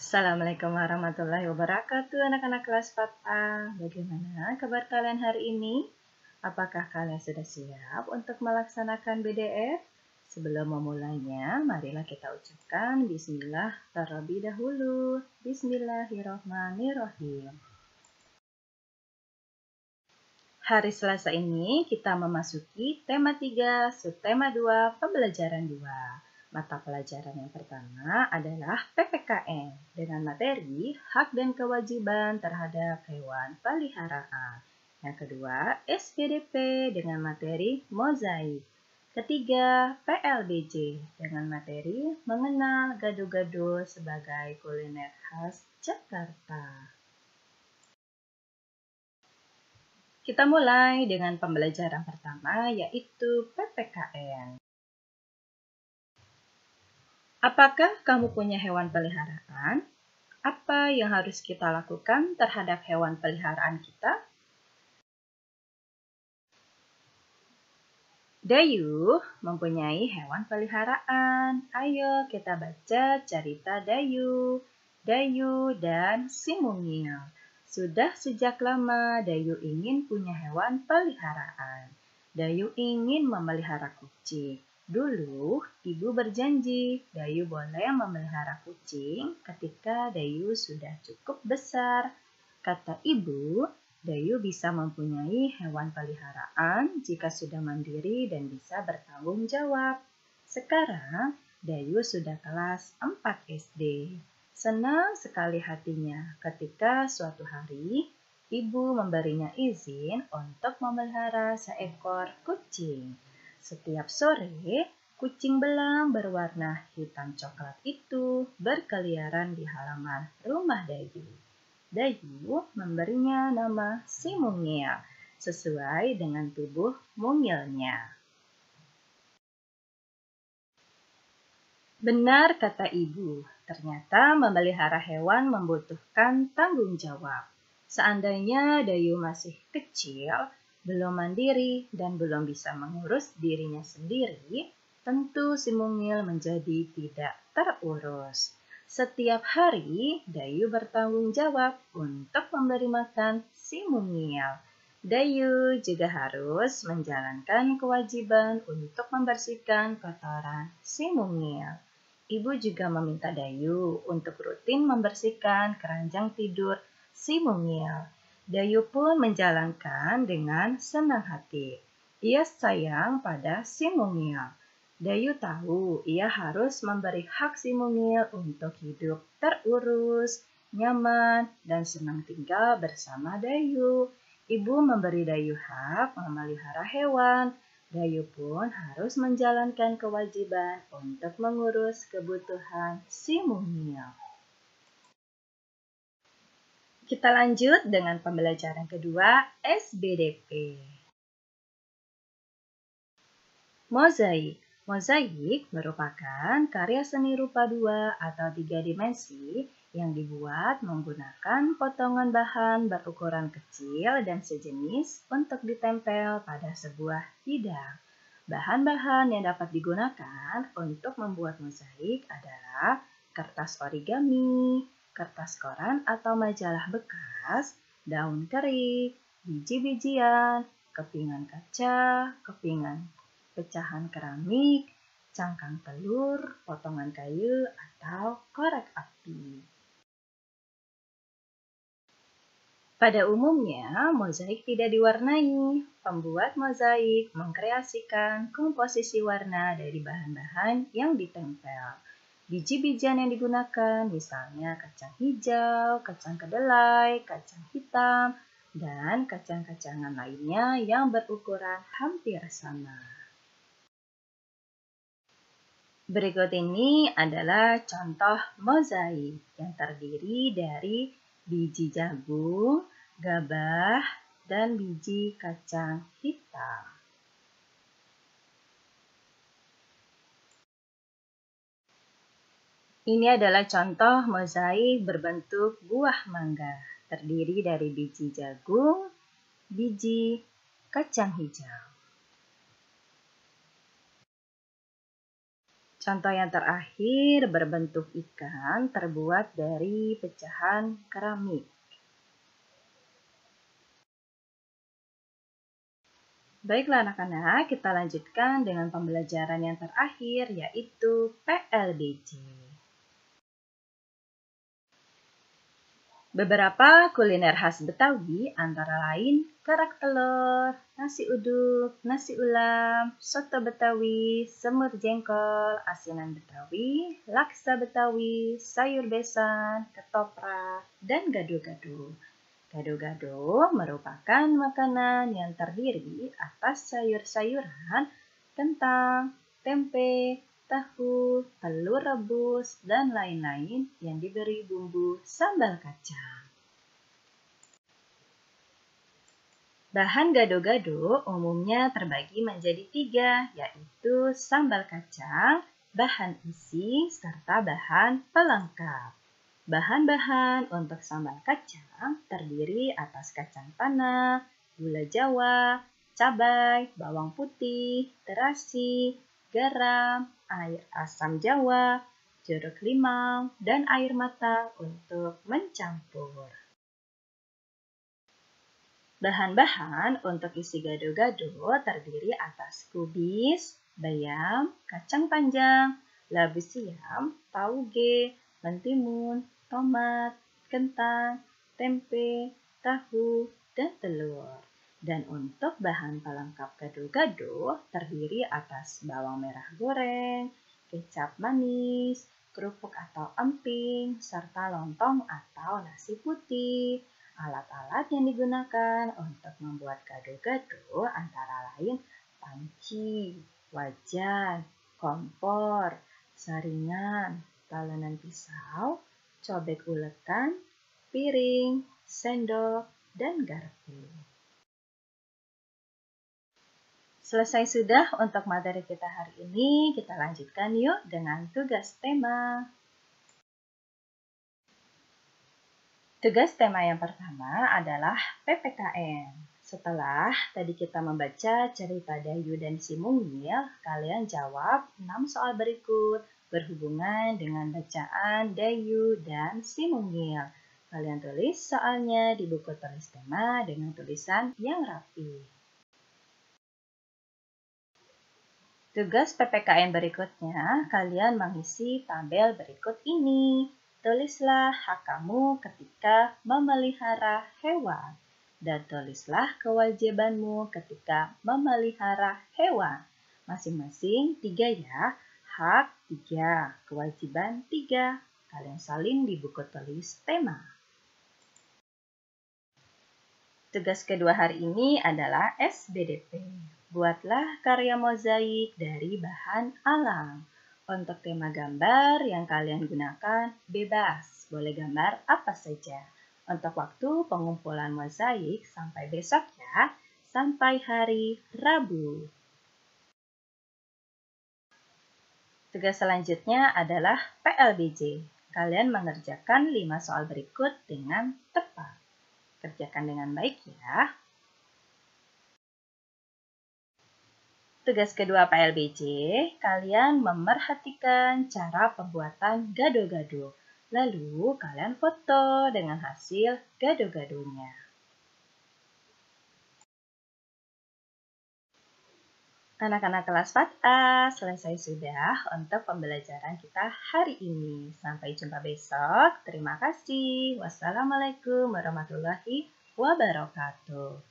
Assalamualaikum warahmatullahi wabarakatuh anak-anak kelas 4A. Bagaimana kabar kalian hari ini? Apakah kalian sudah siap untuk melaksanakan BDF? Sebelum memulainya, marilah kita ucapkan Bismillah terlebih dahulu. Bismillahirrahmanirrahim. Hari Selasa ini kita memasuki tema 3, subtema 2, pembelajaran 2. Mata pelajaran yang pertama adalah PPKN dengan materi hak dan kewajiban terhadap hewan peliharaan. Yang kedua, SPDP dengan materi mozaik. Ketiga, PLBJ dengan materi mengenal gado-gado sebagai kuliner khas Jakarta. Kita mulai dengan pembelajaran pertama, yaitu PPKN. Apakah kamu punya hewan peliharaan? Apa yang harus kita lakukan terhadap hewan peliharaan kita? Dayu mempunyai hewan peliharaan. Ayo kita baca cerita Dayu. Dayu dan si mungil. Sudah sejak lama Dayu ingin punya hewan peliharaan. Dayu ingin memelihara kucing. Dulu, ibu berjanji Dayu boleh memelihara kucing ketika Dayu sudah cukup besar. Kata ibu, Dayu bisa mempunyai hewan peliharaan jika sudah mandiri dan bisa bertanggung jawab. Sekarang, Dayu sudah kelas 4 SD. Senang sekali hatinya ketika suatu hari ibu memberinya izin untuk memelihara seekor kucing. Setiap sore, kucing belang berwarna hitam coklat itu berkeliaran di halaman rumah Dayu. Dayu memberinya nama si mungil sesuai dengan tubuh mungilnya. Benar kata ibu, ternyata memelihara hewan membutuhkan tanggung jawab. Seandainya Dayu masih kecil, belum mandiri, dan belum bisa mengurus dirinya sendiri, tentu si mungil menjadi tidak terurus. Setiap hari, Dayu bertanggung jawab untuk memberi makan si mungil. Dayu juga harus menjalankan kewajiban untuk membersihkan kotoran si mungil. Ibu juga meminta Dayu untuk rutin membersihkan keranjang tidur si mungil. Dayu pun menjalankan dengan senang hati. Ia sayang pada si mungil. Dayu tahu ia harus memberi hak si mungil untuk hidup terurus, nyaman, dan senang tinggal bersama Dayu. Ibu memberi Dayu hak memelihara hewan. Dayu pun harus menjalankan kewajiban untuk mengurus kebutuhan si mungil. Kita lanjut dengan pembelajaran kedua, SBDP. Mozaik. Mozaik merupakan karya seni rupa 2 atau 3 dimensi yang dibuat menggunakan potongan bahan berukuran kecil dan sejenis untuk ditempel pada sebuah bidang. Bahan-bahan yang dapat digunakan untuk membuat mozaik adalah kertas origami, kertas koran atau majalah bekas, daun kering, biji-bijian, kepingan kaca, kepingan pecahan keramik, cangkang telur, potongan kayu, atau korek api. Pada umumnya, mozaik tidak diwarnai. Pembuat mozaik mengkreasikan komposisi warna dari bahan-bahan yang ditempel. Biji-bijian yang digunakan misalnya kacang hijau, kacang kedelai, kacang hitam, dan kacang-kacangan lainnya yang berukuran hampir sama. Berikut ini adalah contoh mozaik yang terdiri dari biji jagung, gabah, dan biji kacang hitam. Ini adalah contoh mozaik berbentuk buah mangga, terdiri dari biji jagung, biji kacang hijau. Contoh yang terakhir berbentuk ikan terbuat dari pecahan keramik. Baiklah anak-anak, kita lanjutkan dengan pembelajaran yang terakhir yaitu PLBJ. Beberapa kuliner khas Betawi antara lain kerak telur, nasi uduk, nasi ulam, soto Betawi, semur jengkol, asinan Betawi, laksa Betawi, sayur besan, ketoprak, dan gado-gado. Gado-gado merupakan makanan yang terdiri atas sayur-sayuran, kentang, tempe, tahu, telur rebus, dan lain-lain yang diberi bumbu sambal kacang. Bahan gado-gado umumnya terbagi menjadi 3, yaitu sambal kacang, bahan isi, serta bahan pelengkap. Bahan-bahan untuk sambal kacang terdiri atas kacang tanah, gula Jawa, cabai, bawang putih, terasi, garam, air asam Jawa, jeruk limau, dan air matang untuk mencampur. Bahan-bahan untuk isi gado-gado terdiri atas kubis, bayam, kacang panjang, labu siam, tauge, mentimun, tomat, kentang, tempe, tahu, dan telur. Dan untuk bahan pelengkap gado-gado terdiri atas bawang merah goreng, kecap manis, kerupuk atau emping, serta lontong atau nasi putih. Alat-alat yang digunakan untuk membuat gado-gado antara lain panci, wajan, kompor, saringan, talenan pisau, cobek ulekan, piring, sendok, dan garpu. Selesai sudah untuk materi kita hari ini, kita lanjutkan yuk dengan tugas tema. Tugas tema yang pertama adalah PPKN. Setelah tadi kita membaca cerita Dayu dan si Mungil, kalian jawab 6 soal berikut berhubungan dengan bacaan Dayu dan si Mungil. Kalian tulis soalnya di buku tulis tema dengan tulisan yang rapi. Tugas PPKN berikutnya, kalian mengisi tabel berikut ini. Tulislah hak kamu ketika memelihara hewan. Dan tulislah kewajibanmu ketika memelihara hewan. Masing-masing 3 ya. Hak 3, kewajiban 3. Kalian salin di buku tulis tema. Tugas kedua hari ini adalah SBDP. Buatlah karya mozaik dari bahan alam. Untuk tema gambar yang kalian gunakan bebas, boleh gambar apa saja. Untuk waktu pengumpulan mozaik sampai besok ya, sampai hari Rabu. Tugas selanjutnya adalah PLBJ. Kalian mengerjakan 5 soal berikut dengan tepat. Kerjakan dengan baik ya. Tugas kedua PLBJ, kalian memerhatikan cara pembuatan gado-gado. Lalu kalian foto dengan hasil gado-gadonya. Anak-anak kelas 4A, selesai sudah untuk pembelajaran kita hari ini. Sampai jumpa besok. Terima kasih. Wassalamualaikum warahmatullahi wabarakatuh.